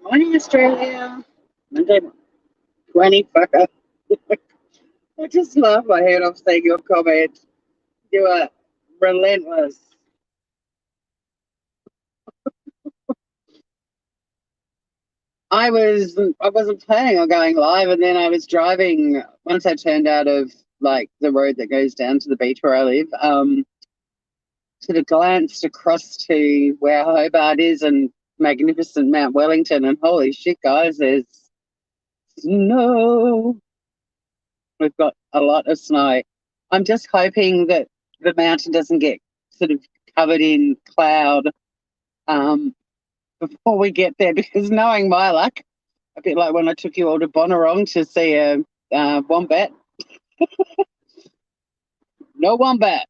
Morning, Australia. Monday, 20 fucker. I just laughed my head off seeing your comment. You are relentless. I wasn't planning on going live, and then I was driving once I turned out of like the road that goes down to the beach where I live. Sort of glanced across to where Hobart is and magnificent Mount Wellington, and holy shit, guys, there's snow. We've got a lot of snow. I'm just hoping that the mountain doesn't get sort of covered in cloud um, before we get there, because knowing my luck, a bit like when I took you all to Bonnarong to see a wombat, no wombat.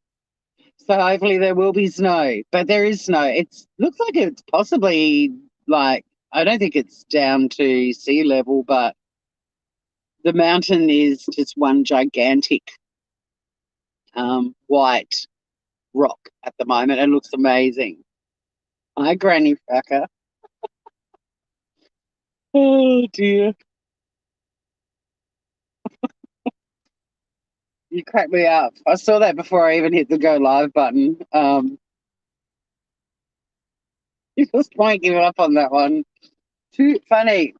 So hopefully there will be snow, but there is snow. It looks like it's possibly like, I don't think it's down to sea level, but the mountain is just one gigantic white rock at the moment. It looks amazing. Hi, Granny Fracker. Oh dear. You cracked me up. I saw that before I even hit the go live button. You just won't give up on that one. Too funny.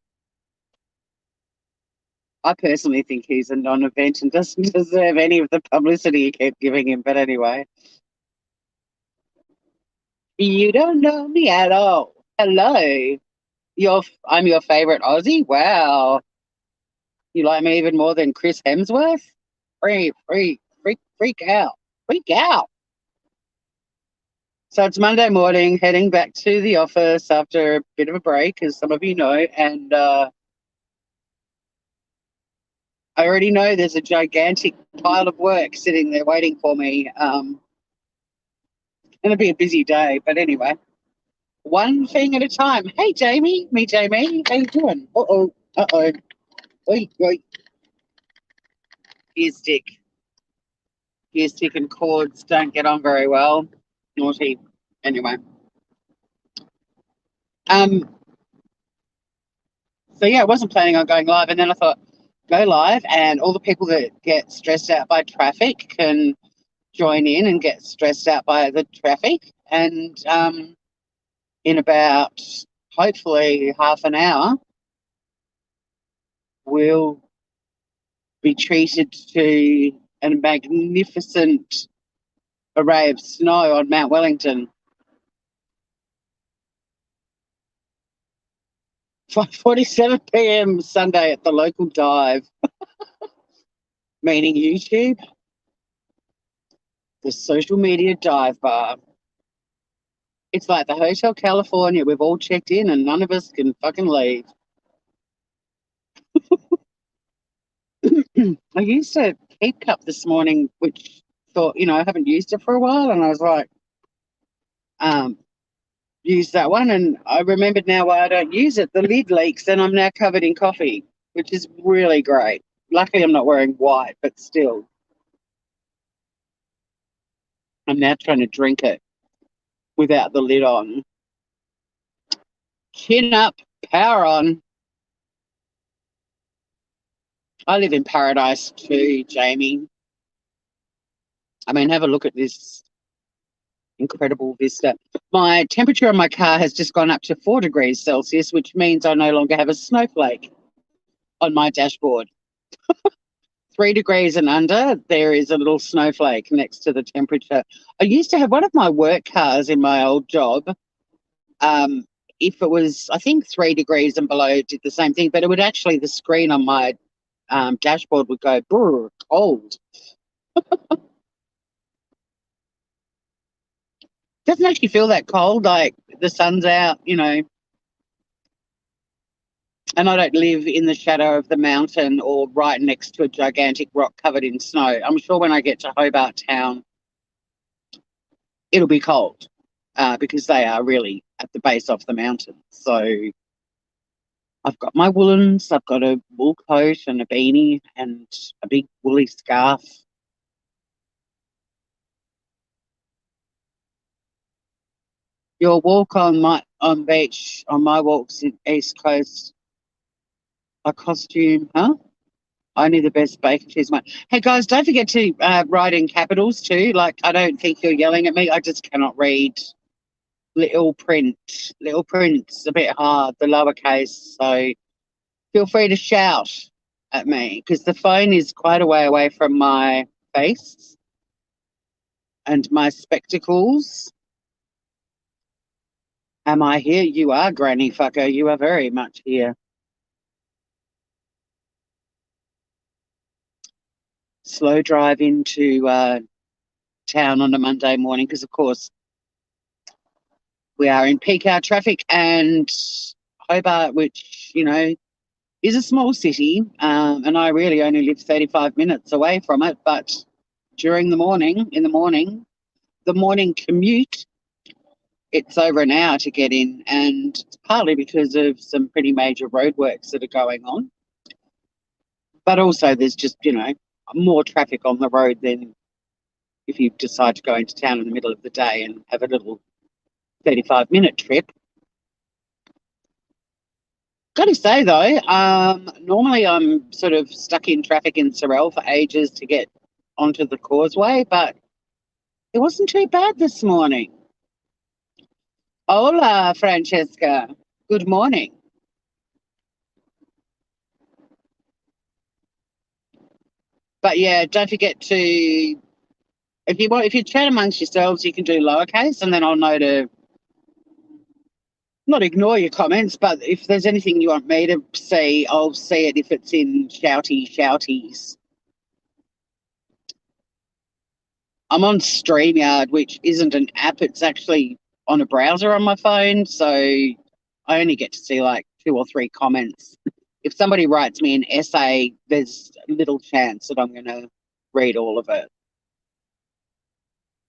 I personally think he's a non-event and doesn't deserve any of the publicity you keep giving him. But anyway, you don't know me at all. Hello. I'm your favorite Aussie. Wow. You like me even more than Chris Hemsworth? Freak out. Freak out. So it's Monday morning, heading back to the office after a bit of a break, as some of you know, and I already know there's a gigantic pile of work sitting there waiting for me. It's going to be a busy day, but anyway, one thing at a time. Hey, Jamie, me, Jamie, how you doing? Uh-oh. Oi. Gear stick. Gear stick and cords don't get on very well. Naughty. Anyway. Um, so yeah, I wasn't planning on going live, and then I thought, go live, and all the people that get stressed out by traffic can join in and get stressed out by the traffic. And in about hopefully half an hour, we'll be treated to a magnificent array of snow on Mount Wellington. 5:47 p.m. Sunday at the local dive, meaning YouTube, the social media dive bar. It's like the Hotel California. We've all checked in and none of us can fucking leave. I used a Keep Cup this morning, which thought, I haven't used it for a while. And I was like, use that one. And I remembered now why I don't use it. The lid leaks and I'm now covered in coffee, which is really great. Luckily, I'm not wearing white, but still. I'm now trying to drink it without the lid on. Chin up, power on. I live in paradise too, Jamie. I mean, have a look at this incredible vista. My temperature on my car has just gone up to 4 degrees Celsius, which means I no longer have a snowflake on my dashboard. 3 degrees and under, there is a little snowflake next to the temperature. I used to have one of my work cars in my old job. If it was, I think 3 degrees and below, it did the same thing, but it would actually, the screen on my dashboard would go, brr, cold. Doesn't actually feel that cold, like the sun's out, and I don't live in the shadow of the mountain or right next to a gigantic rock covered in snow. I'm sure when I get to Hobart Town, it'll be cold because they are really at the base of the mountain. So I've got my woolens, I've got a wool coat and a beanie and a big woolly scarf. Your walk on might on beach on my walks in East Coast. A costume, huh? Only the best bacon cheese one. Hey guys, don't forget to write in capitals too. Like, I don't think you're yelling at me. I just cannot read little print. Little print's a bit hard, the lowercase. So feel free to shout at me because the phone is quite a way away from my face and my spectacles. Am I here? You are, granny fucker. You are very much here. Slow drive into town on a Monday morning because, of course, we are in peak hour traffic, and Hobart, which, is a small city, and I really only live 35 minutes away from it, but during the morning, the morning commute, it's over an hour to get in, and it's partly because of some pretty major roadworks that are going on. But also there's just, more traffic on the road than if you decide to go into town in the middle of the day and have a little 35-minute trip. Got to say though, normally I'm sort of stuck in traffic in Sorel for ages to get onto the causeway, but it wasn't too bad this morning. Hola, Francesca. Good morning. But yeah, don't forget to, if you chat amongst yourselves, you can do lowercase, and then I'll know to not ignore your comments, but if there's anything you want me to see, I'll see it if it's in shouties. I'm on StreamYard, which isn't an app. It's actually on a browser on my phone, so I only get to see like 2 or 3 comments. If somebody writes me an essay, there's little chance that I'm going to read all of it.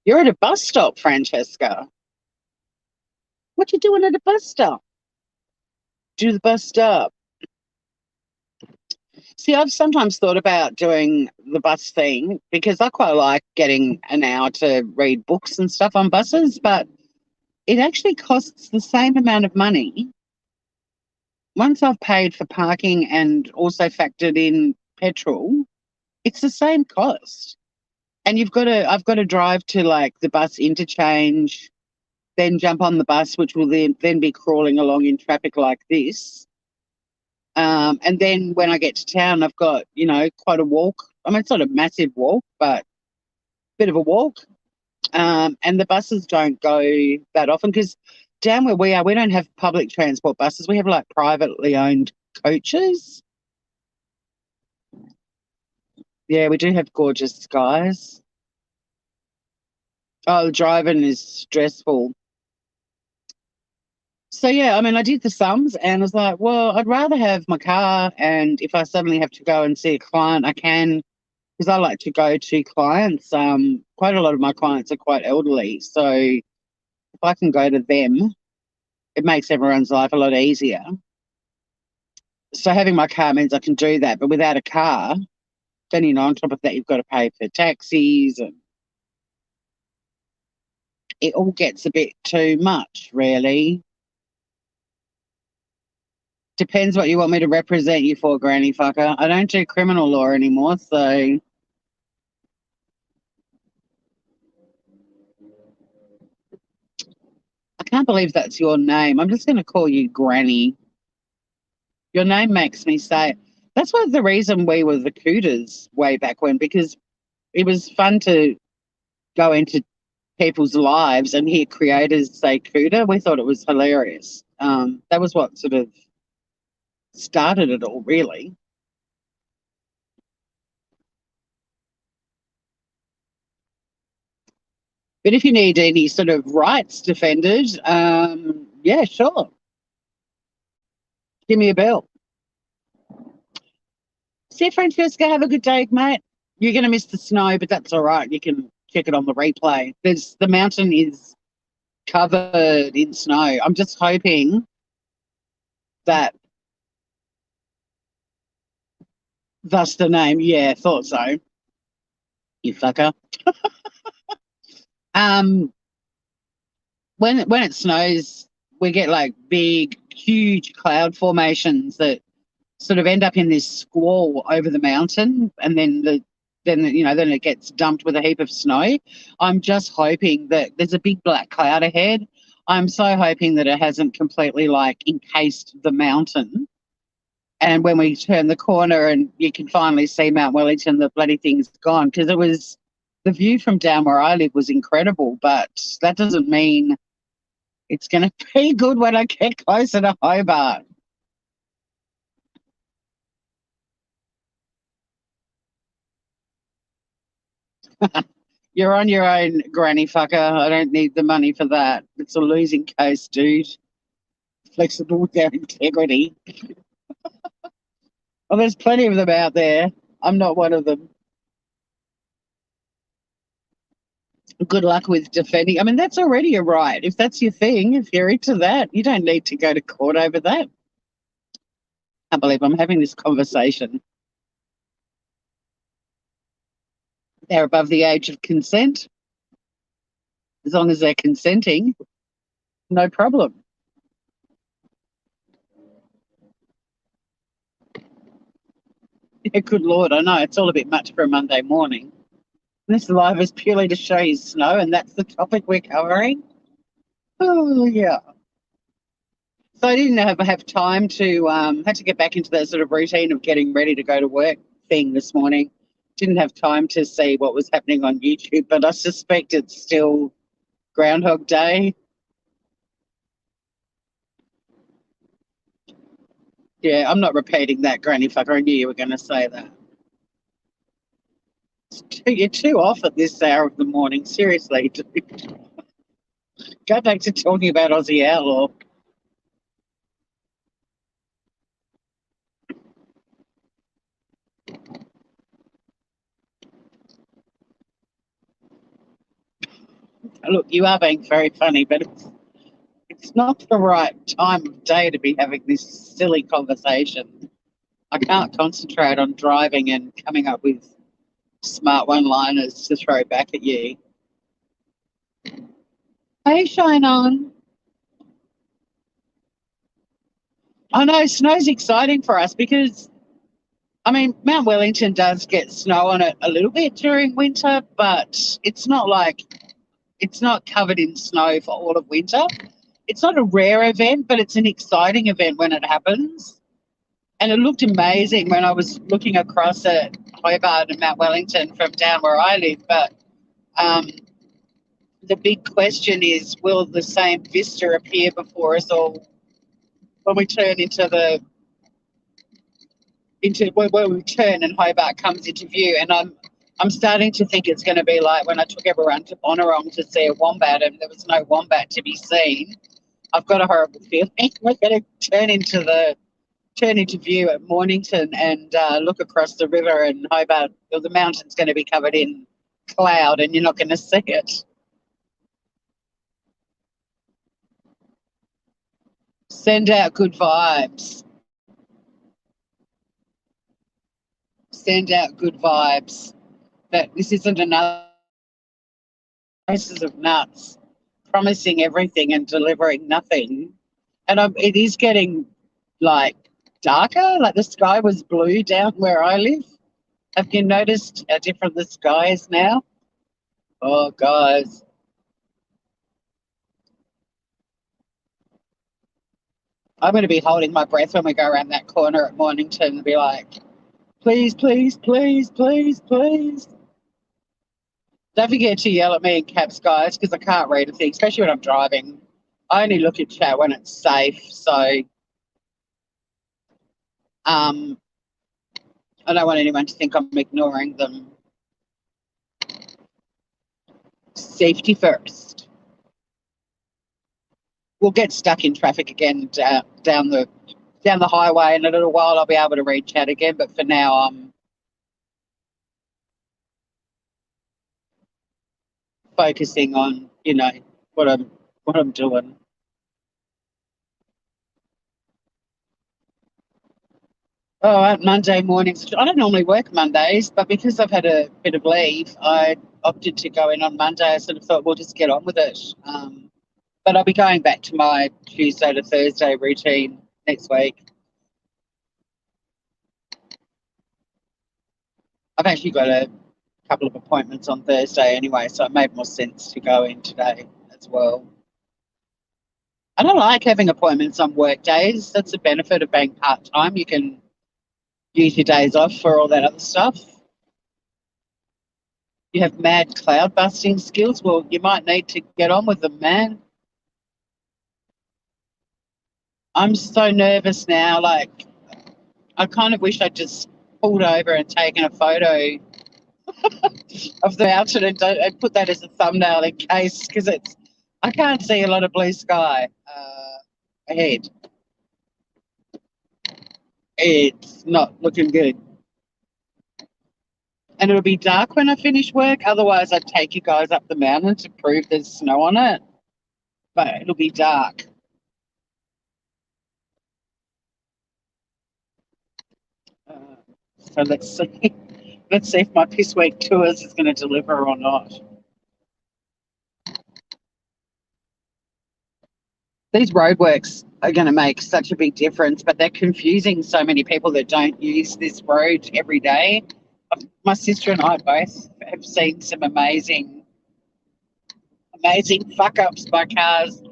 You're at a bus stop, Francesca. What you doing at a bus stop? Do the bus stop. See, I've sometimes thought about doing the bus thing because I quite like getting an hour to read books and stuff on buses, but it actually costs the same amount of money. Once I've paid for parking and also factored in petrol, it's the same cost. And I've got to drive to like the bus interchange, then jump on the bus, which will then be crawling along in traffic like this. And then when I get to town, I've got, quite a walk. I mean, it's not a massive walk, but a bit of a walk. And the buses don't go that often because down where we are, we don't have public transport buses. We have like privately owned coaches. Yeah, we do have gorgeous skies. Oh, driving is stressful. So yeah, I mean, I did the sums and I was like, well, I'd rather have my car, and if I suddenly have to go and see a client, I can, because I like to go to clients. Quite a lot of my clients are quite elderly, so if I can go to them, it makes everyone's life a lot easier. So having my car means I can do that, but without a car, then on top of that, you've got to pay for taxis, and it all gets a bit too much, really. Depends what you want me to represent you for, granny fucker. I don't do criminal law anymore, so I can't believe that's your name. I'm just going to call you Granny. Your name makes me say it. That's what the reason we were the Cooters way back when, because it was fun to go into people's lives and hear creators say Cooter. We thought it was hilarious. That was what sort of started it all, really. But if you need any sort of rights defended, yeah, sure. Give me a bell. See, Francesca, have a good day, mate. You're going to miss the snow, but that's all right. You can check it on the replay. The mountain is covered in snow. I'm just hoping that that's the name. Yeah, thought so. You fucker. Um, when it snows we get like big, huge cloud formations that sort of end up in this squall over the mountain, and then it gets dumped with a heap of snow. I'm just hoping that there's a big black cloud ahead. I'm so hoping that it hasn't completely like encased the mountain. And when we turn the corner and you can finally see Mount Wellington, the bloody thing's gone, because it was the view from down where I live was incredible, but that doesn't mean it's going to be good when I get closer to Hobart. You're on your own, granny fucker. I don't need the money for that. It's a losing case, dude. Flexible with their integrity. Well, there's plenty of them out there. I'm not one of them. Good luck with defending. I mean, that's already a right. If that's your thing, if you're into that, you don't need to go to court over that. I can't believe I'm having this conversation. They're above the age of consent. As long as they're consenting, no problem. Yeah, good Lord, I know it's all a bit much for a Monday morning. This live is purely to show you snow, and that's the topic we're covering. Oh, yeah. So I didn't have time to had to get back into that sort of routine of getting ready to go to work thing this morning. Didn't have time to see what was happening on YouTube, but I suspect it's still Groundhog Day. Yeah, I'm not repeating that, granny fucker. I knew you were going to say that. You're too off at this hour of the morning. Seriously, dude. Go back to talking about Aussie Outlaw. Look, you are being very funny, but it's not the right time of day to be having this silly conversation. I can't concentrate on driving and coming up with smart one-liners to throw back at you. Hey, Shine On. I know snow's exciting for us because, I mean, Mount Wellington does get snow on it a little bit during winter, but it's not covered in snow for all of winter. It's not a rare event, but it's an exciting event when it happens. And it looked amazing when I was looking across at Hobart and Mount Wellington from down where I live. But um, the big question is, will the same vista appear before us all when we turn into where we turn and Hobart comes into view? And I'm starting to think it's going to be like when I took everyone to Bonnarong to see a wombat and there was no wombat to be seen. I've got a horrible feeling we're going to turn into view at Mornington and look across the river and Hobart. The mountain's going to be covered in cloud and you're not going to see it. Send out good vibes. Send out good vibes. That this isn't another cases of nuts promising everything and delivering nothing. And it is getting like darker. Like the sky was blue down where I live. Have you noticed how different the sky is now? Oh, guys. I'm going to be holding my breath when we go around that corner at Mornington and be like, please, please, please, please, please. Don't forget to yell at me in caps, guys, because I can't read a thing, especially when I'm driving. I only look at chat when it's safe. So I don't want anyone to think I'm ignoring them. Safety first. We'll get stuck in traffic again down the highway in a little while. I'll be able to read chat again, but for now I'm focusing on, what I'm doing. Oh, Monday mornings. I don't normally work Mondays, but because I've had a bit of leave, I opted to go in on Monday. I sort of thought we'll just get on with it. But I'll be going back to my Tuesday to Thursday routine next week. I've actually got a couple of appointments on Thursday anyway, so it made more sense to go in today as well. I don't like having appointments on work days. That's the benefit of being part-time. You can use your days off for all that other stuff. You have mad cloud busting skills. Well, you might need to get on with them, man. I'm so nervous now. Like, I kind of wish I'd just pulled over and taken a photo of the mountain and put that as a thumbnail in case, because I can't see a lot of blue sky ahead. It's not looking good. And it'll be dark when I finish work. Otherwise, I'd take you guys up the mountain to prove there's snow on it. But it'll be dark. So let's see. Let's see if my Piss Week Tours is going to deliver or not. These roadworks are going to make such a big difference, but they're confusing so many people that don't use this road every day. My sister and I both have seen some amazing fuck ups by cars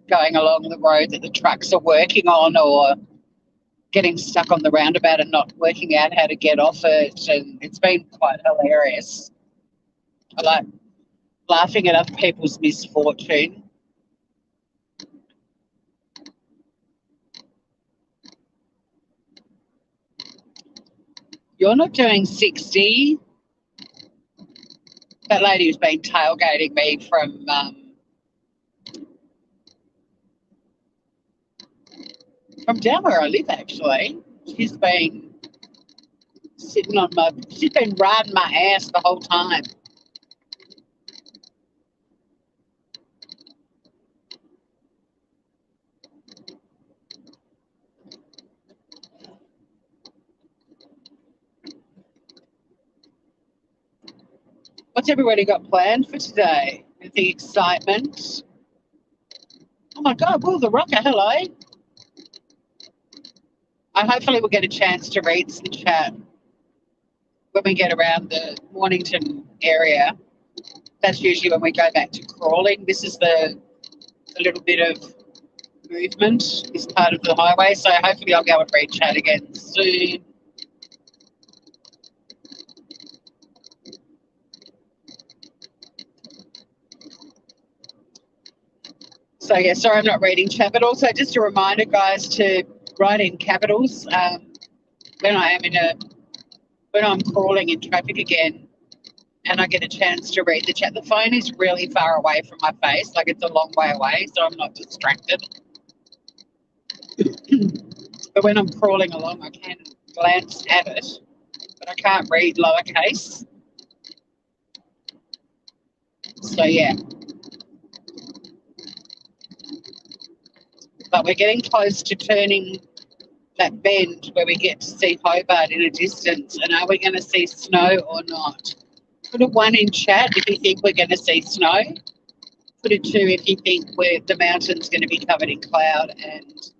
going along the road that the trucks are working on, or getting stuck on the roundabout and not working out how to get off it. And it's been quite hilarious. I like laughing at other people's misfortune. You're not doing 60. That lady who's been tailgating me from down where I live, actually. She's been she's been riding my ass the whole time. What's everybody got planned for today? With the excitement. Oh my God, Will the Rocker, hello. I hopefully will get a chance to read some chat when we get around the Mornington area. That's usually when we go back to crawling. This is the little bit of movement, this part of the highway. So hopefully I'll go and read chat again soon. So yeah, sorry I'm not reading chat, but also just a reminder, guys, to write in capitals when I'm crawling in traffic again, and I get a chance to read the chat. The phone is really far away from my face, like it's a long way away, so I'm not distracted. But when I'm crawling along, I can glance at it, but I can't read lowercase. So yeah. But we're getting close to turning that bend where we get to see Hobart in a distance. And are we going to see snow or not? Put a 1 in chat if you think we're going to see snow. Put a 2 if you think the mountain's going to be covered in cloud. And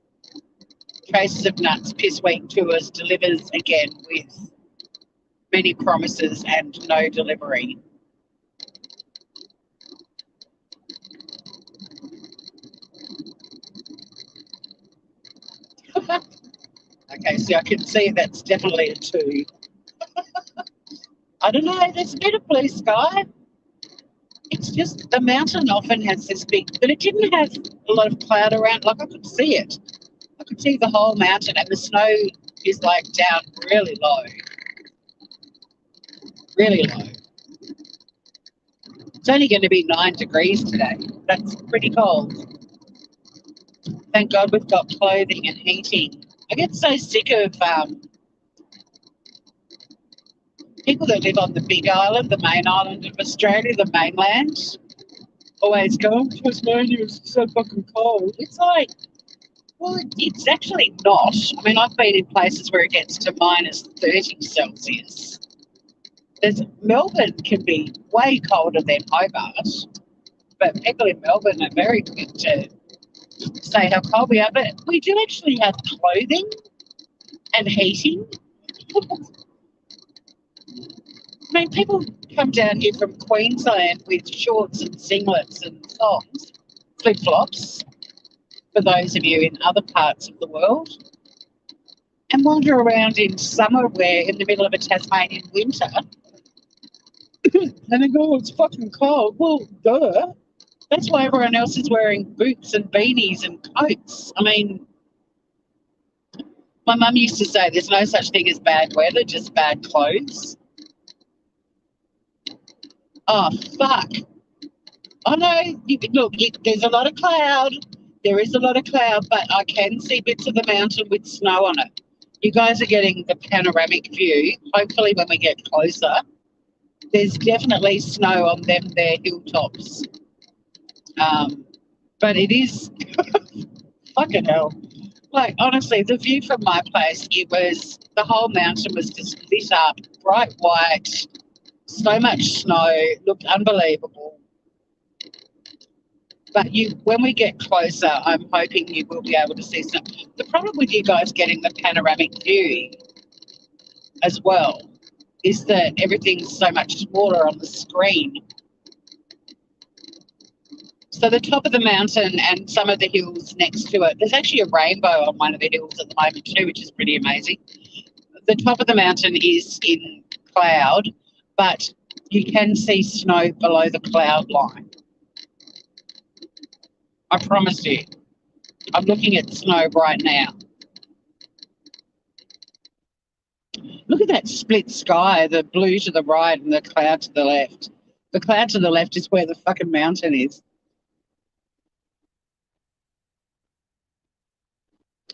Traces of Nuts Piss Week Tours delivers again with many promises and no delivery. Okay, so I can see that's definitely a 2. I don't know, there's a bit of blue sky. It's just the mountain often has this big, but it didn't have a lot of cloud around. Like I could see it. I could see the whole mountain, and the snow is like down really low. Really low. It's only going to be 9 degrees today. That's pretty cold. Thank God we've got clothing and heating. I get so sick of people that live on the big island, the main island of Australia, the mainland, always go, oh, Tasmania is so fucking cold. It's like, well, it's actually not. I mean, I've been in places where it gets to minus 30 Celsius. Melbourne can be way colder than Hobart. but people in Melbourne are very quick to say how cold we are. But we do actually have clothing and heating. I mean, people come down here from Queensland with shorts and singlets and thongs, flip flops, for those of you in other parts of the world, and wander around in summer wear in the middle of a Tasmanian winter. And they go, oh, it's fucking cold. Well, duh. That's why everyone else is wearing boots and beanies and coats. I mean, my mum used to say there's no such thing as bad weather, just bad clothes. Oh, fuck. I know. Look, there's a lot of cloud. There is a lot of cloud, but I can see bits of the mountain with snow on it. You guys are getting the panoramic view. Hopefully when we get closer, there's definitely snow on them there hilltops. But it is fucking hell. Like, honestly, the view from my place, the whole mountain was just lit up, bright white, so much snow, looked unbelievable. But when we get closer, I'm hoping you will be able to see some. The problem with you guys getting the panoramic view as well is that everything's so much smaller on the screen. So the top of the mountain and some of the hills next to it, there's actually a rainbow on one of the hills at the moment too, which is pretty amazing. The top of the mountain is in cloud, but you can see snow below the cloud line. I promise you. I'm looking at snow right now. Look at that split sky, the blue to the right and the cloud to the left. The cloud to the left is where the fucking mountain is.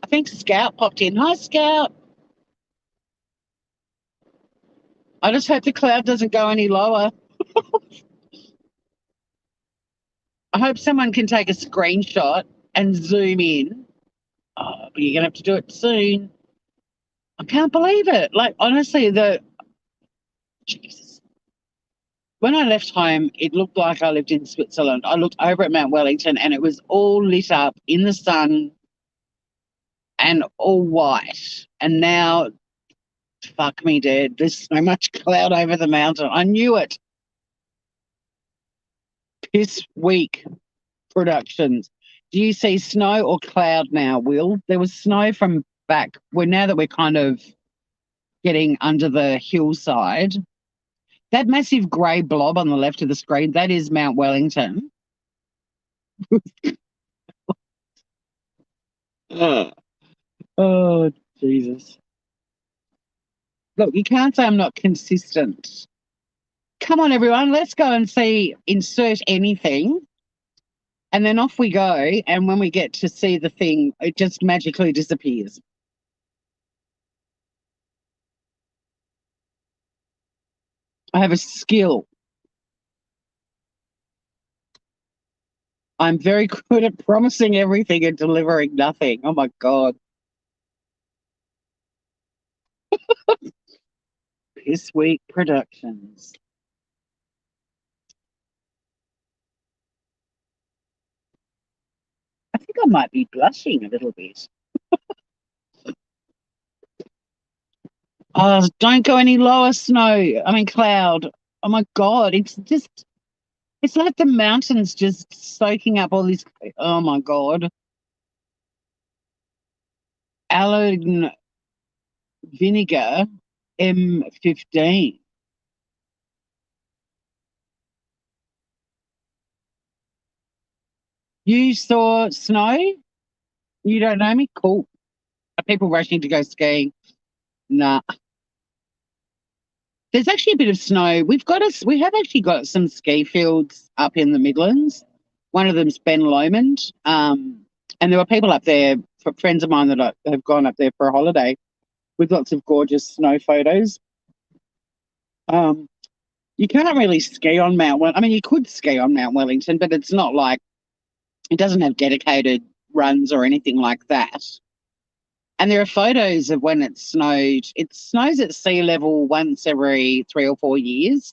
I think Scout popped in. Hi, Scout. I just hope the cloud doesn't go any lower. I hope someone can take a screenshot and zoom in. Oh, but you're going to have to do it soon. I can't believe it. Like, honestly, Jesus. When I left home, it looked like I lived in Switzerland. I looked over at Mount Wellington and it was all lit up in the sun and all white. And now, fuck me dead, there's so much cloud over the mountain. I knew it. Piss Week Productions. Do you see snow or cloud now, Will? There was snow from back. Now that we're kind of getting under the hillside, that massive grey blob on the left of the screen, that is Mount Wellington. Oh, Jesus. Look, you can't say I'm not consistent. Come on, everyone, let's go and see insert anything. And then off we go. And when we get to see the thing, it just magically disappears. I have a skill. I'm very good at promising everything and delivering nothing. Oh, my God. Piss Week Productions. I think I might be blushing a little bit. Oh, don't go any lower, cloud. Oh, my God. It's like the mountains just soaking up all this. Oh, my God. Alone Vinegar M15. You saw snow? You don't know me? Cool. Are people rushing to go skiing? Nah. There's actually a bit of snow. We have actually got some ski fields up in the Midlands. One of them's Ben Lomond. And there were people up there, friends of mine that have gone up there for a holiday with lots of gorgeous snow photos. You can't really ski on Mount Wellington. I mean, you could ski on Mount Wellington, but it's not like, it doesn't have dedicated runs or anything like that. And there are photos of when it snowed. It snows at sea level once every 3 or 4 years.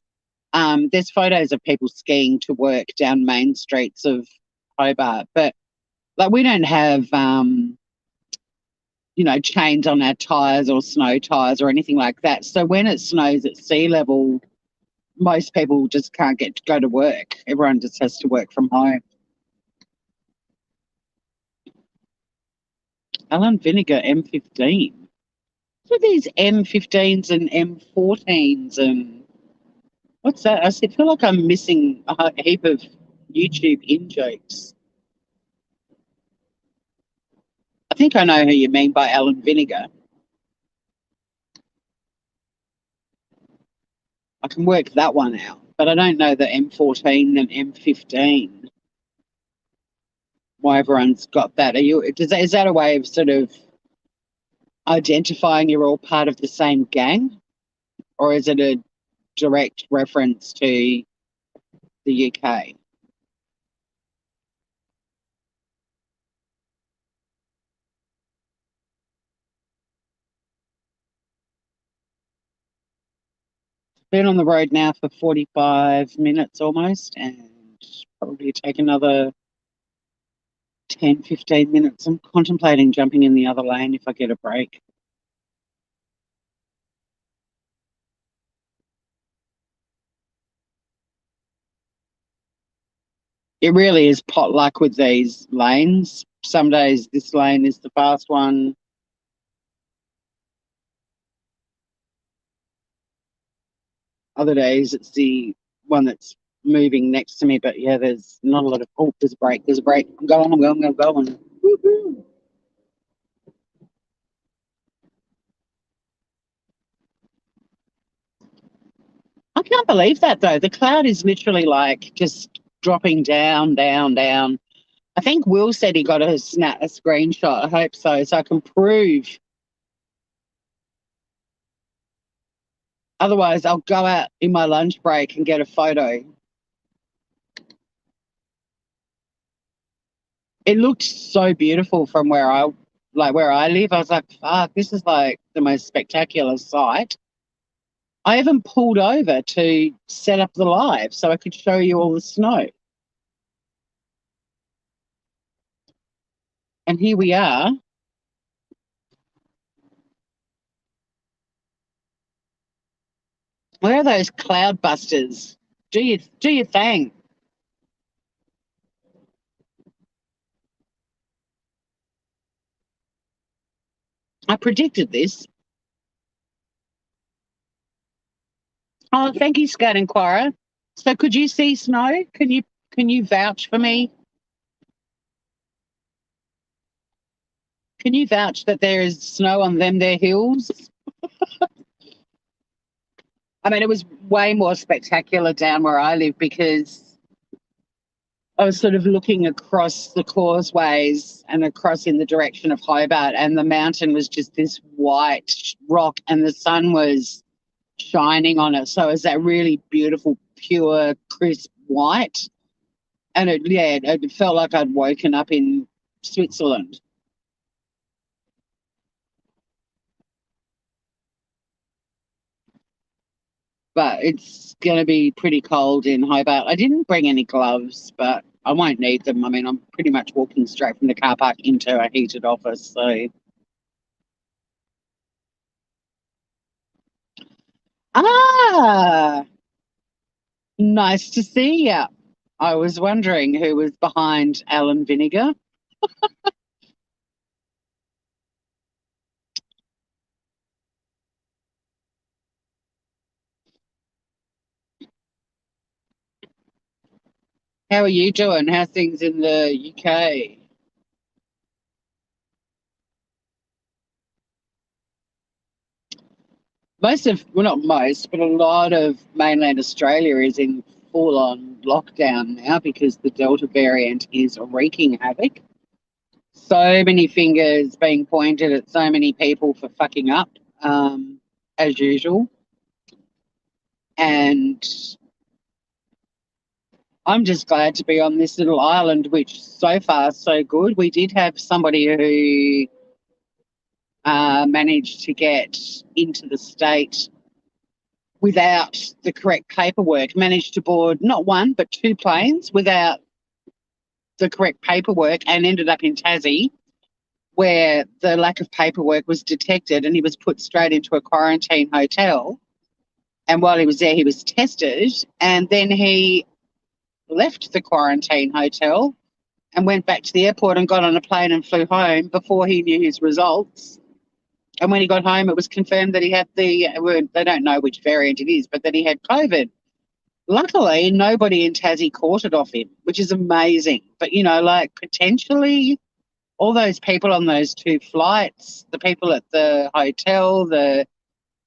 There's photos of people skiing to work down main streets of Hobart, but like we don't have chains on our tires or snow tires or anything like that. So when it snows at sea level, most people just can't get to go to work. Everyone just has to work from home. Alan Vinegar M15. What are these M15s and M14s and what's that? I feel like I'm missing a heap of YouTube in jokes. I think I know who you mean by Alan Vinegar. I can work that one out, but I don't know the M14 and M15. Why everyone's got that? Is that a way of sort of identifying you're all part of the same gang, or is it a direct reference to the UK? Been on the road now for 45 minutes almost, and probably take another 10, 15 minutes. I'm contemplating jumping in the other lane if I get a break. It really is potluck with these lanes. Some days this lane is the fast one. Other days it's the one that's moving next to me. But yeah, there's not a lot of. Oh, there's a break. There's a break. I'm going. I'm going. I'm going. Woo-hoo. I can't believe that though. The cloud is literally like just dropping down, down, down. I think Will said he got a screenshot. I hope so, so I can prove. Otherwise, I'll go out in my lunch break and get a photo. It looked so beautiful from where I live. I was like, fuck, this is like the most spectacular sight. I even pulled over to set up the live so I could show you all the snow. And here we are. Where are those cloud busters? Do your thing. I predicted this. Oh, thank you, Scott and Quara. So could you see snow? Can you vouch for me? Can you vouch that there is snow on them there hills? I mean, it was way more spectacular down where I live because I was sort of looking across the causeways and across in the direction of Hobart, and the mountain was just this white rock, and the sun was shining on it. So it was that really beautiful, pure, crisp white. And it felt like I'd woken up in Switzerland. But it's going to be pretty cold in Hobart. I didn't bring any gloves, but I won't need them. I mean, I'm pretty much walking straight from the car park into a heated office. So, ah, nice to see you. I was wondering who was behind Alan Vinegar. How are you doing? How's things in the UK? Well, not most, but a lot of mainland Australia is in full on lockdown now because the Delta variant is wreaking havoc. So many fingers being pointed at so many people for fucking up, as usual. And I'm just glad to be on this little island, which so far so good. We did have somebody who managed to get into the state without the correct paperwork, managed to board not one, but two planes without the correct paperwork and ended up in Tassie where the lack of paperwork was detected and he was put straight into a quarantine hotel. And while he was there, he was tested. And then he left the quarantine hotel and went back to the airport and got on a plane and flew home before he knew his results. And when he got home, it was confirmed that he had they don't know which variant it is, but that he had COVID. Luckily, nobody in Tassie caught it off him, which is amazing. But, potentially all those people on those two flights, the people at the hotel, the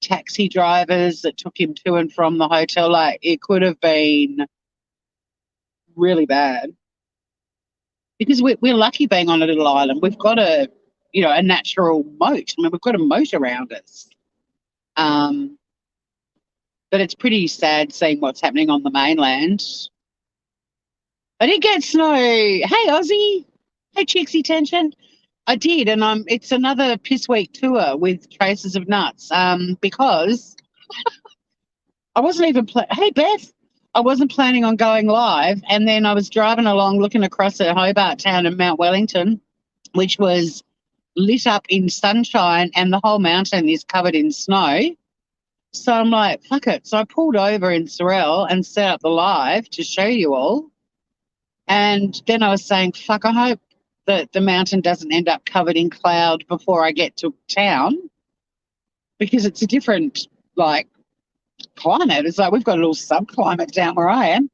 taxi drivers that took him to and from the hotel, it could have been really bad. Because we're lucky being on a little island. We've got a natural moat. I mean, we've got a moat around us. But it's pretty sad seeing what's happening on the mainland. I did get snow. Hey, Aussie. Hey, Chixie Tension. I did, and it's another piss week tour with Traces of Nuts. Because I wasn't even hey, Beth. I wasn't planning on going live, and then I was driving along looking across at Hobart Town and Mount Wellington, which was lit up in sunshine, and the whole mountain is covered in snow. So I'm like, fuck it. So I pulled over in Sorel and set up the live to show you all. And then I was saying, fuck, I hope that the mountain doesn't end up covered in cloud before I get to town, because it's a different, climate. It's like we've got a little subclimate down where I am.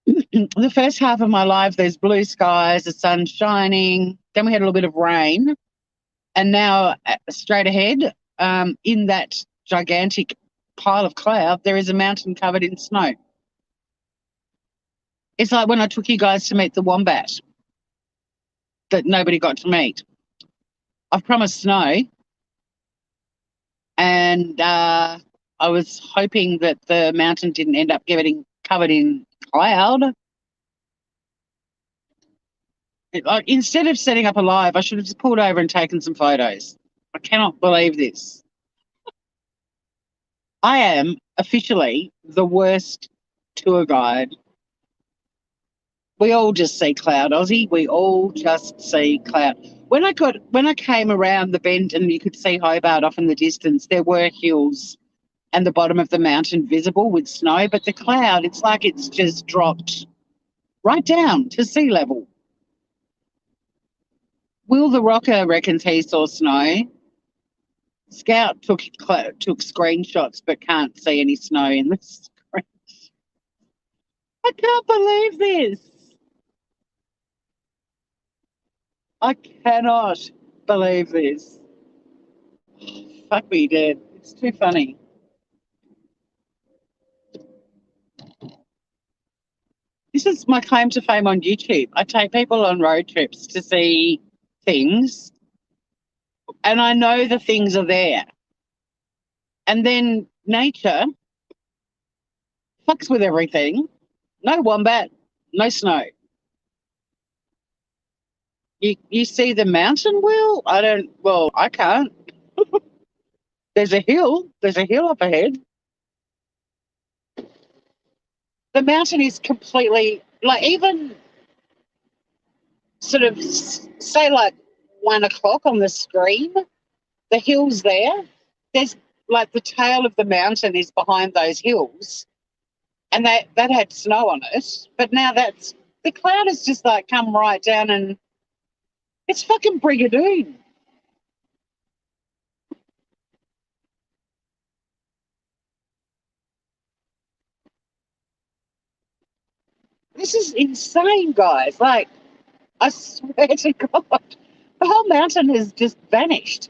The first half of my live, there's blue skies, the sun's shining. Then we had a little bit of rain. And now straight ahead, in that gigantic pile of cloud, there is a mountain covered in snow. It's like when I took you guys to meet the wombat that nobody got to meet. I've promised snow, and I was hoping that the mountain didn't end up getting covered in cloud. Instead of setting up a live, I should have just pulled over and taken some photos. I cannot believe this. I am officially the worst tour guide. We all just see cloud, Aussie. We all just see cloud. When I came around the bend and you could see Hobart off in the distance, there were hills and the bottom of the mountain visible with snow, but the cloud, it's like it's just dropped right down to sea level. Will the Rocker reckons he saw snow. Scout took screenshots but can't see any snow in the screen. I can't believe this. I cannot believe this. Fuck me dead. It's too funny. This is my claim to fame on YouTube. I take people on road trips to see things, and I know the things are there. And then nature fucks with everything. No wombat, no snow. You see the mountain, Will? I can't. There's a hill up ahead. The mountain is completely, even sort of, say 1 o'clock on the screen, the hill's there. There's the tail of the mountain is behind those hills, and that had snow on it. But now the cloud has just come right down, and it's fucking Brigadoon. This is insane, guys. I swear to God, the whole mountain has just vanished.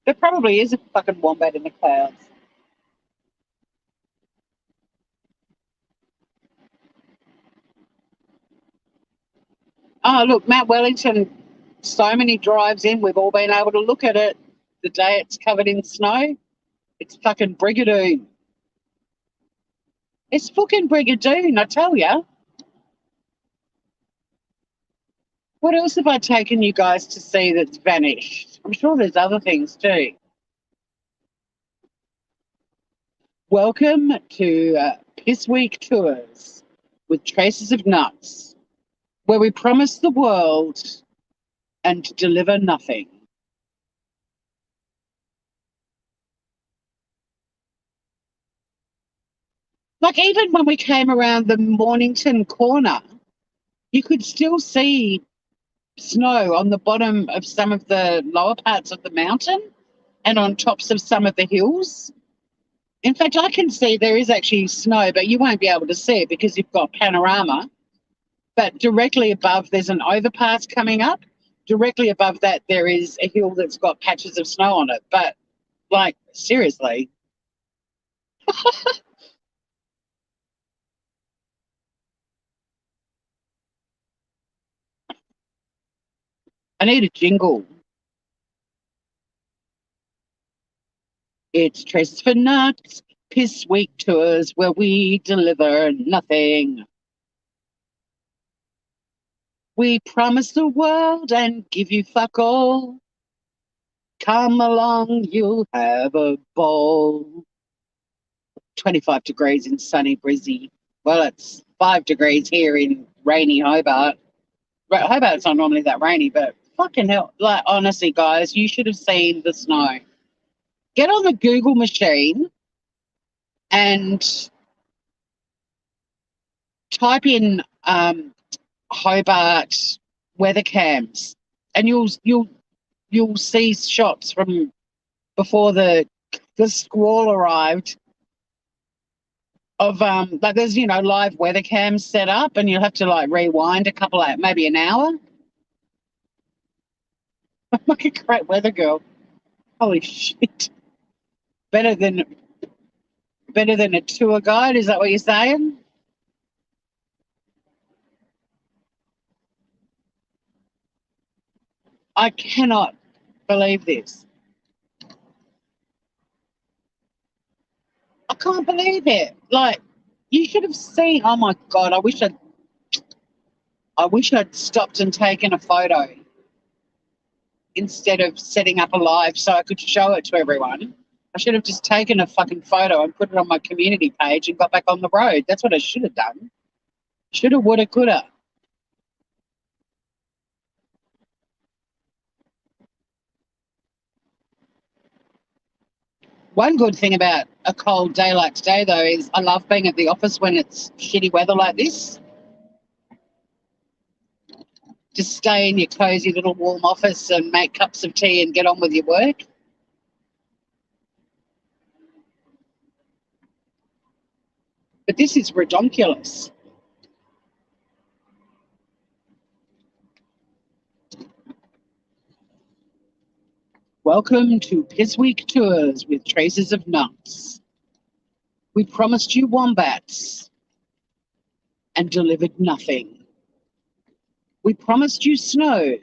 There probably is a fucking wombat in the clouds. Oh, look, Mount Wellington, so many drives in, we've all been able to look at it the day it's covered in snow. It's fucking Brigadoon. It's fucking Brigadoon, I tell ya. What else have I taken you guys to see that's vanished? I'm sure there's other things too. Welcome to Piss Week Tours with Traces of Nuts, where we promise the world and deliver nothing. Like, even when we came around the Mornington corner, you could still see snow on the bottom of some of the lower parts of the mountain and on tops of some of the hills. In fact, I can see there is actually snow, but you won't be able to see it because you've got panorama. But directly above, there's an overpass coming up. Directly above that, there is a hill that's got patches of snow on it. But, like, seriously, I need a jingle. It's Traces for Nuts, Piss Week Tours, where we deliver nothing. We promise the world and give you fuck all. Come along, you'll have a ball. 25 degrees in sunny Brizzy. Well, it's 5 degrees here in rainy Hobart. Hobart's not normally that rainy, but fucking hell. Like, honestly, guys, you should have seen the snow. Get on the Google machine and type in Hobart weather cams, and you'll see shots from before the squall arrived of like there's live weather cams set up, and you'll have to like rewind a couple of maybe an hour. I'm like a great weather girl. Holy shit! Better than a tour guide. Is that what you're saying? I cannot believe this. I can't believe it. Like, you should have seen. Oh my god! I wish I'd stopped and taken a photo instead of setting up a live so I could show it to everyone. I should have just taken a fucking photo and put it on my community page and got back on the road. That's what I should have done. Shoulda, woulda, coulda. One good thing about a cold day like today, though, is I love being at the office when it's shitty weather like this. Just stay in your cozy little warm office and make cups of tea and get on with your work. But this is redonkulous. Welcome to Piss Week Tours with Traces of Nuts. We promised you wombats and delivered nothing. We promised you snow.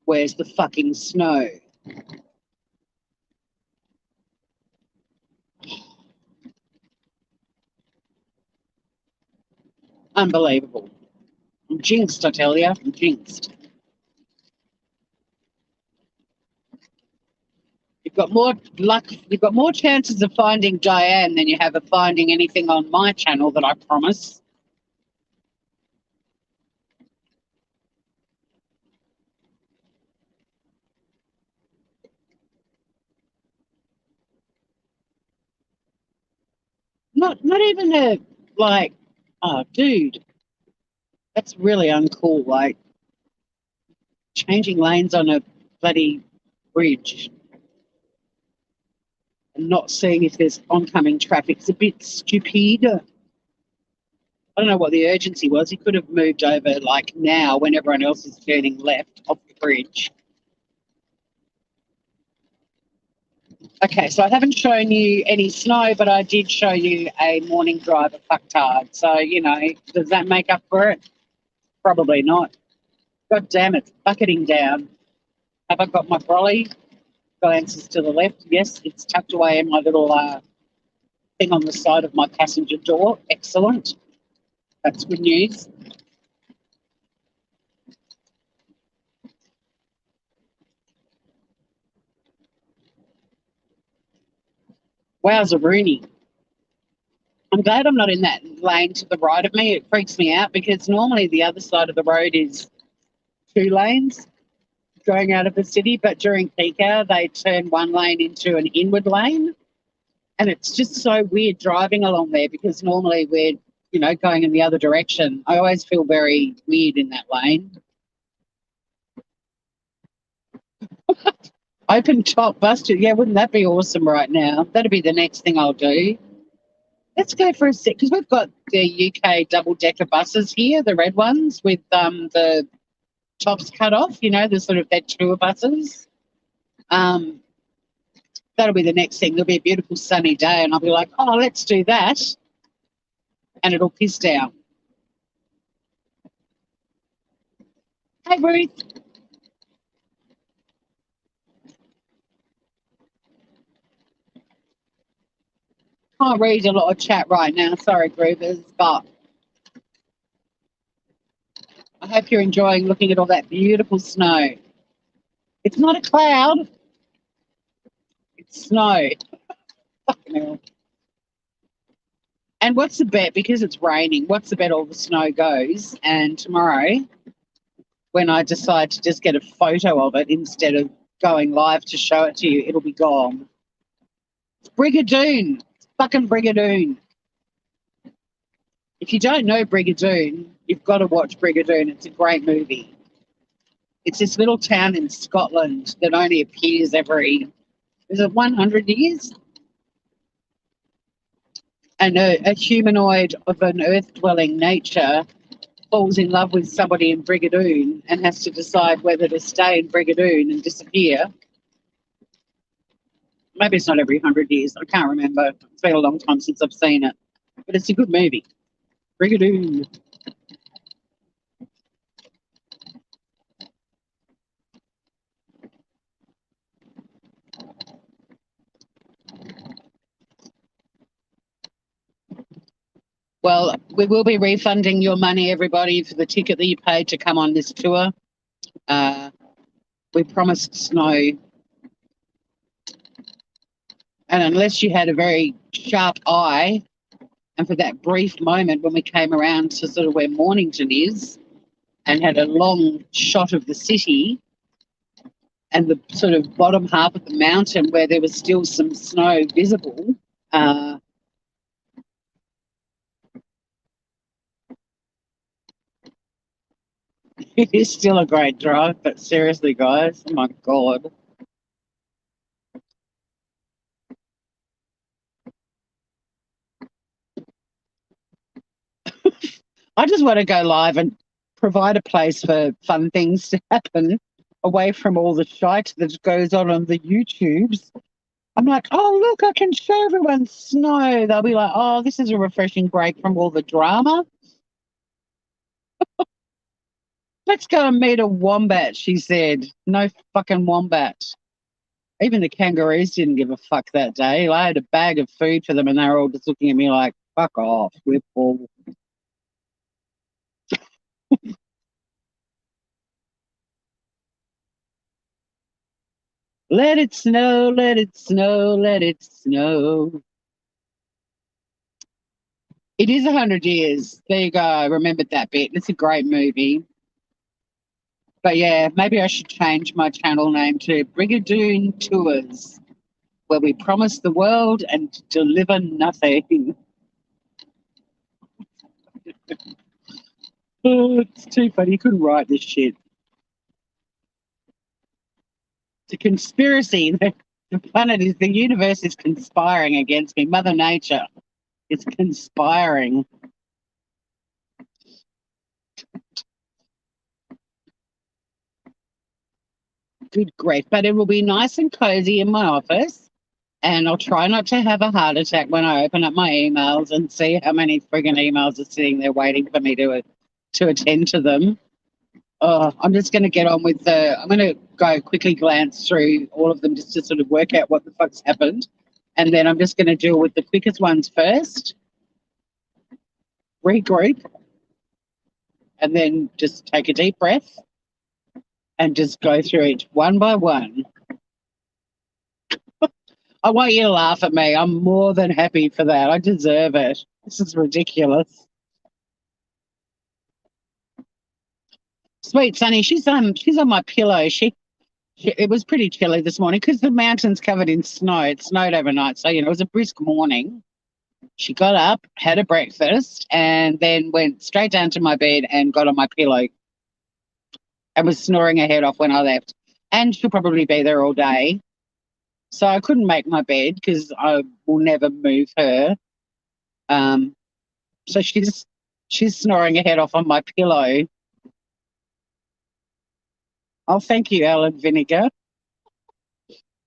Where's the fucking snow? Unbelievable. I'm jinxed, I tell you. I'm jinxed. You've got more luck. You've got more chances of finding Diane than you have of finding anything on my channel that I promise. Not even a like, oh, dude, that's really uncool. Like changing lanes on a bloody bridge and not seeing if there's oncoming traffic. It's a bit stupid. I don't know what the urgency was. He could have moved over like now when everyone else is turning left off the bridge. Okay, so I haven't shown you any snow, but I did show you a morning drive of fucktard. So, does that make up for it? Probably not. God damn it, bucketing down. Have I got my brolly? Glances to the left. Yes, it's tucked away in my little thing on the side of my passenger door. Excellent. That's good news. Wowza Rooney. I'm glad I'm not in that lane to the right of me. It freaks me out because normally the other side of the road is 2 lanes going out of the city, but during peak hour they turn 1 lane into an inward lane. And it's just so weird driving along there because normally we're, going in the other direction. I always feel very weird in that lane. Open top busted. Yeah, wouldn't that be awesome right now? That'd be the next thing I'll do. Let's go for a sec because we've got the UK double-decker buses here, the red ones with the tops cut off, the sort of that tour buses. That'll be the next thing. There'll be a beautiful sunny day and I'll be like, oh, let's do that. And it'll piss down. Hey, Ruth. Can't read a lot of chat right now. Sorry, Groovers, but I hope you're enjoying looking at all that beautiful snow. It's not a cloud. It's snow. Fucking hell. And what's the bet? Because it's raining, what's the bet all the snow goes? And tomorrow, when I decide to just get a photo of it instead of going live to show it to you, it'll be gone. It's Brigadoon. It's fucking Brigadoon. If you don't know Brigadoon, you've got to watch Brigadoon. It's a great movie. It's this little town in Scotland that only appears every, is it 100 years? And a humanoid of an earth-dwelling nature falls in love with somebody in Brigadoon and has to decide whether to stay in Brigadoon and disappear. Maybe it's not every 100 years. I can't remember. It's been a long time since I've seen it. But it's a good movie. Brigadoon. Well, we will be refunding your money, everybody, for the ticket that you paid to come on this tour. We promised snow. And unless you had a very sharp eye, and for that brief moment when we came around to sort of where Mornington is and had a long shot of the city and the sort of bottom half of the mountain where there was still some snow visible, it is still a great drive, but seriously, guys, oh my God. I just want to go live and provide a place for fun things to happen away from all the shite that goes on the YouTubes. I'm like, oh, look, I can show everyone snow. They'll be like, oh, this is a refreshing break from all the drama. Let's go and meet a wombat, she said. No fucking wombat. Even the kangaroos didn't give a fuck that day. I had a bag of food for them and they were all just looking at me like, fuck off, we're full. Let it snow, let it snow, let it snow. It is 100 years. There you go. I remembered that bit. It's a great movie. But yeah, maybe I should change my channel name to Brigadoon Tours, where we promise the world and deliver nothing. Oh, it's too funny. You couldn't write this shit. It's a conspiracy. The universe is conspiring against me. Mother Nature is conspiring. Good grief. But it will be nice and cozy in my office. And I'll try not to have a heart attack when I open up my emails and see how many friggin' emails are sitting there waiting for me to attend to them. I'm just going to get on with I'm going to go quickly glance through all of them just to sort of work out what the fuck's happened. And then I'm just going to deal with the quickest ones first, regroup, and then just take a deep breath and just go through it one by one. I want you to laugh at me. I'm more than happy for that. I deserve it. This is ridiculous. Sweet Sunny, she's on my pillow. It was pretty chilly this morning because the mountain's covered in snow. It snowed overnight, so it was a brisk morning. She got up, had a breakfast, and then went straight down to my bed and got on my pillow and was snoring her head off when I left. And she'll probably be there all day. So I couldn't make my bed because I will never move her. So she's snoring her head off on my pillow. Oh, thank you, Alan Vinegar.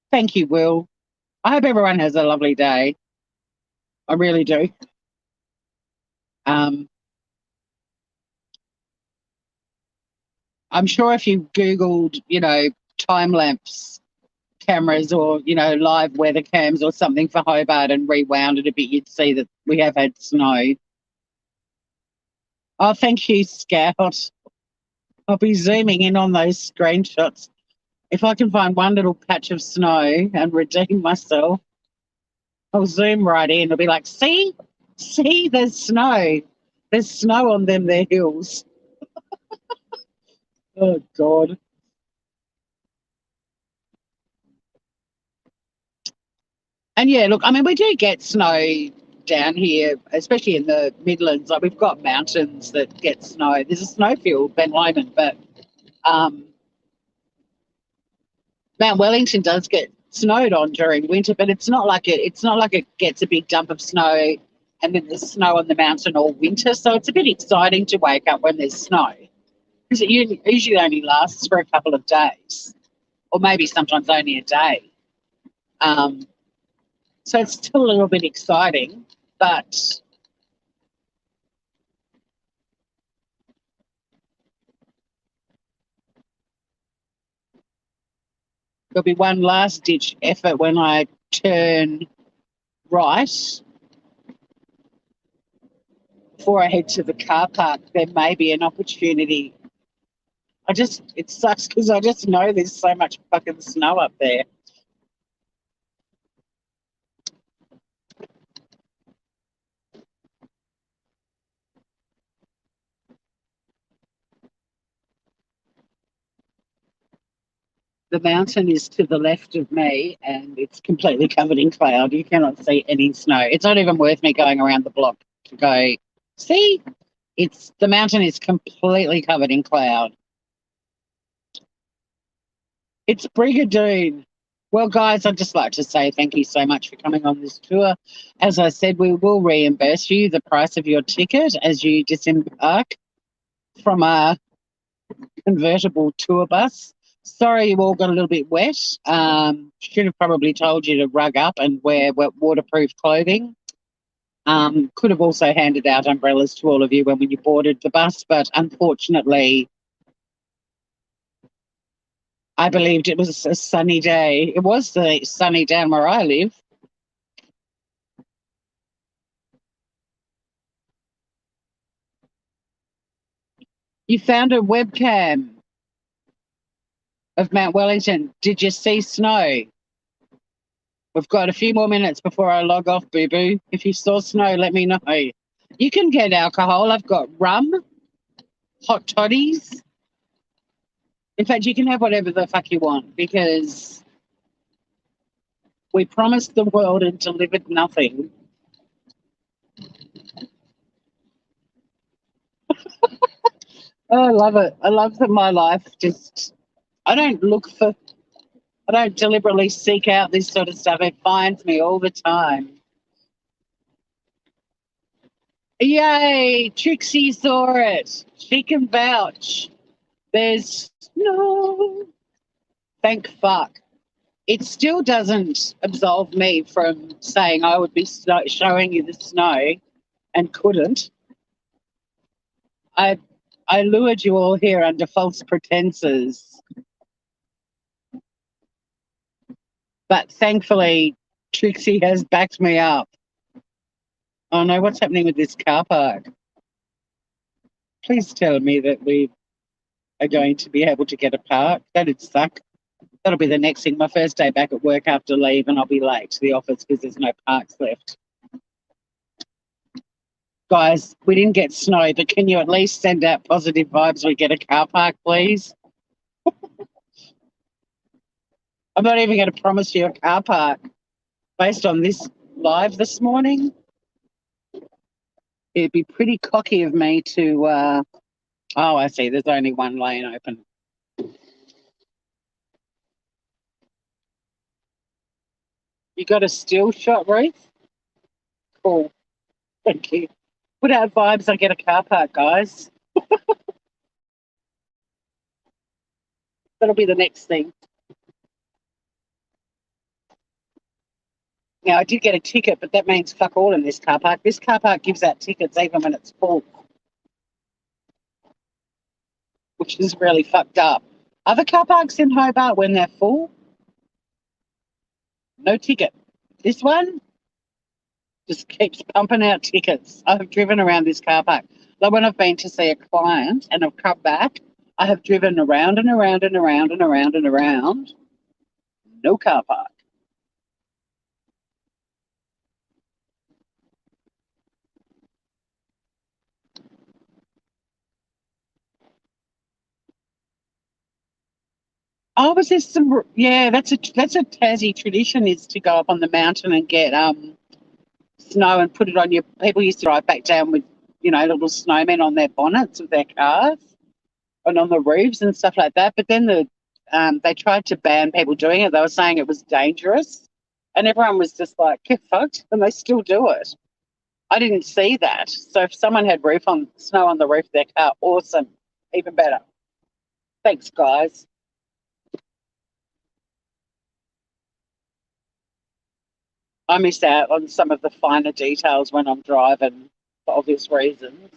Thank you, Will. I hope everyone has a lovely day. I really do. I'm sure if you Googled, time lapse cameras or, live weather cams or something for Hobart and rewound it a bit, you'd see that we have had snow. Oh, thank you, Scout. I'll be zooming in on those screenshots. If I can find one little patch of snow and redeem myself, I'll zoom right in. It'll be like, see, there's snow. There's snow on them there hills. Oh, God. And yeah, look, I mean, we do get snow down here, especially in the Midlands. Like we've got mountains that get snow. There's a snowfield, Ben Lomond, but um, Mount Wellington does get snowed on during winter, but it's not like it gets a big dump of snow and then there's snow on the mountain all winter. So it's a bit exciting to wake up when there's snow because it usually only lasts for a couple of days, or maybe sometimes only a day. So it's still a little bit exciting, but there'll be one last ditch effort when I turn right before I head to the car park. There may be an opportunity. It sucks because I just know there's so much fucking snow up there. The mountain is to the left of me and it's completely covered in cloud. You cannot see any snow. It's not even worth me going around the block to go, see? The mountain is completely covered in cloud. It's Brigadoon. Well, guys, I'd just like to say thank you so much for coming on this tour. As I said, we will reimburse you the price of your ticket as you disembark from our convertible tour bus. Sorry you all got a little bit wet. Should have probably told you to rug up and wear waterproof clothing. Could have also handed out umbrellas to all of you when you boarded the bus, but unfortunately, I believed it was a sunny day. It was the sunny down where I live. You found a webcam of Mount Wellington. Did you see snow? We've got a few more minutes before I log off, boo-boo. If you saw snow, let me know. You can get alcohol. I've got rum, hot toddies. In fact, you can have whatever the fuck you want because we promised the world and delivered nothing. Oh, I love it. I love that my life I don't deliberately seek out this sort of stuff. It finds me all the time. Yay! Trixie saw it. She can vouch. There's no. Thank fuck. It still doesn't absolve me from saying I would be showing you the snow and couldn't. I lured you all here under false pretenses. But thankfully, Trixie has backed me up. Oh no, what's happening with this car park? Please tell me that we are going to be able to get a park. That'd suck. That'll be the next thing. My first day back at work after leave, and I'll be late to the office because there's no parks left. Guys, we didn't get snow, but can you at least send out positive vibes? We get a car park, please. I'm not even going to promise you a car park based on this live this morning. It'd be pretty cocky of me to. Oh, I see. There's only one lane open. You got a still shot, Ruth? Cool. Thank you. Put out vibes. I get a car park, guys. That'll be the next thing. Now, I did get a ticket, but that means fuck all in this car park. This car park gives out tickets even when it's full, which is really fucked up. Other car parks in Hobart, when they're full, no ticket. This one just keeps pumping out tickets. I have driven around this car park. Like when I've been to see a client and I've come back, I have driven around and around and around and around and around. No car park. Oh, was there some? Yeah, that's a Tassie tradition, is to go up on the mountain and get snow and put it on your. People used to drive back down with, little snowmen on their bonnets of their cars and on the roofs and stuff like that. But then they tried to ban people doing it. They were saying it was dangerous, and everyone was just like, "Get fucked," and they still do it. I didn't see that. So if someone had snow on the roof of their car, awesome, even better. Thanks, guys. I miss out on some of the finer details when I'm driving for obvious reasons.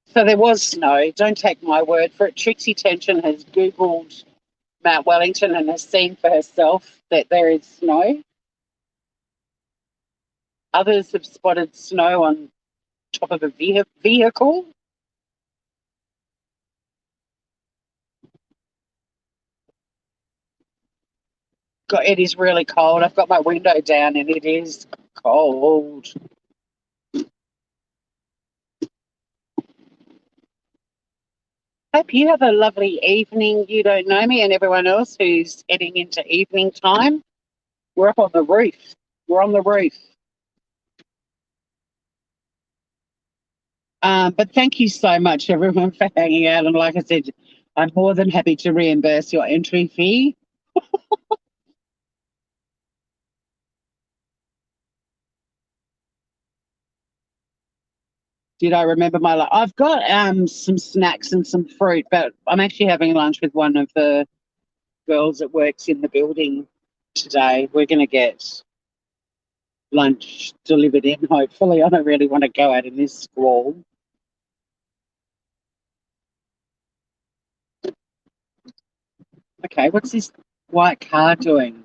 So there was snow. Don't take my word for it. Trixie Tension has Googled Mount Wellington and has seen for herself that there is snow. Others have spotted snow on top of a vehicle. God, it is really cold. I've got my window down and it is cold. Hope you have a lovely evening. You don't know me, and everyone else who's heading into evening time. We're up on the roof. We're on the roof. But thank you so much, everyone, for hanging out. And like I said, I'm more than happy to reimburse your entry fee. Did I remember my life? I've got some snacks and some fruit, but I'm actually having lunch with one of the girls that works in the building today. We're going to get lunch delivered in, hopefully. I don't really want to go out in this squall. Okay, what's this white car doing?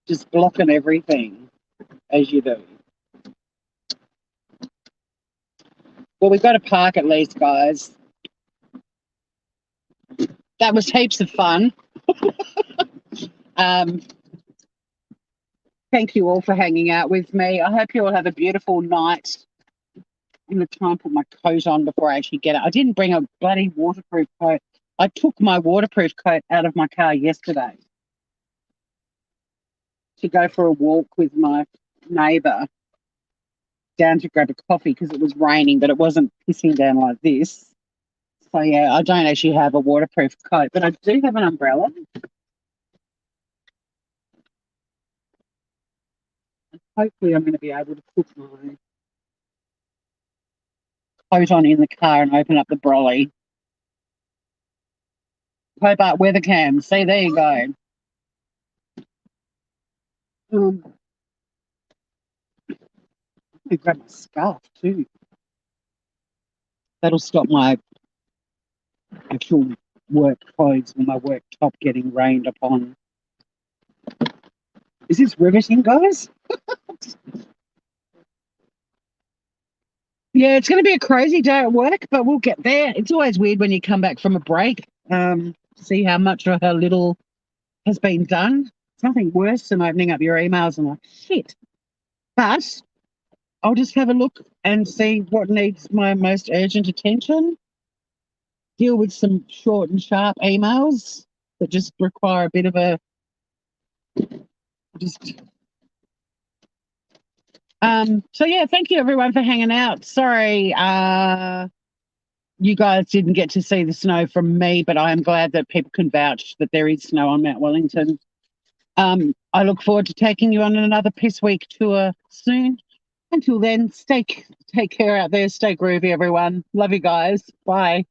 Just blocking everything, as you do. Well, we've got to park at least, guys. That was heaps of fun. Thank you all for hanging out with me. I hope you all have a beautiful night. I'm going to try and put my coat on before I actually get it. I didn't bring a bloody waterproof coat. I took my waterproof coat out of my car yesterday to go for a walk with my neighbour down to grab a coffee because it was raining, but it wasn't pissing down like this. So, yeah, I don't actually have a waterproof coat, but I do have an umbrella. Hopefully I'm going to be able to put my coat on in the car and open up the brolly. Hobart weather cam. See, there you go. I grab my scarf too. That'll stop my actual work clothes or my work top getting rained upon. Is this riveting, guys? Yeah, it's going to be a crazy day at work, but we'll get there. It's always weird when you come back from a break, see how much or how little has been done. It's nothing worse than opening up your emails and like, shit. But I'll just have a look and see what needs my most urgent attention. Deal with some short and sharp emails that just require a bit of a just so yeah, thank you everyone for hanging out. Sorry, you guys didn't get to see the snow from me, but I am glad that people can vouch that there is snow on Mount Wellington. I look forward to taking you on another Piss Week tour soon. Until then, take care out there. Stay groovy, everyone. Love you guys. Bye.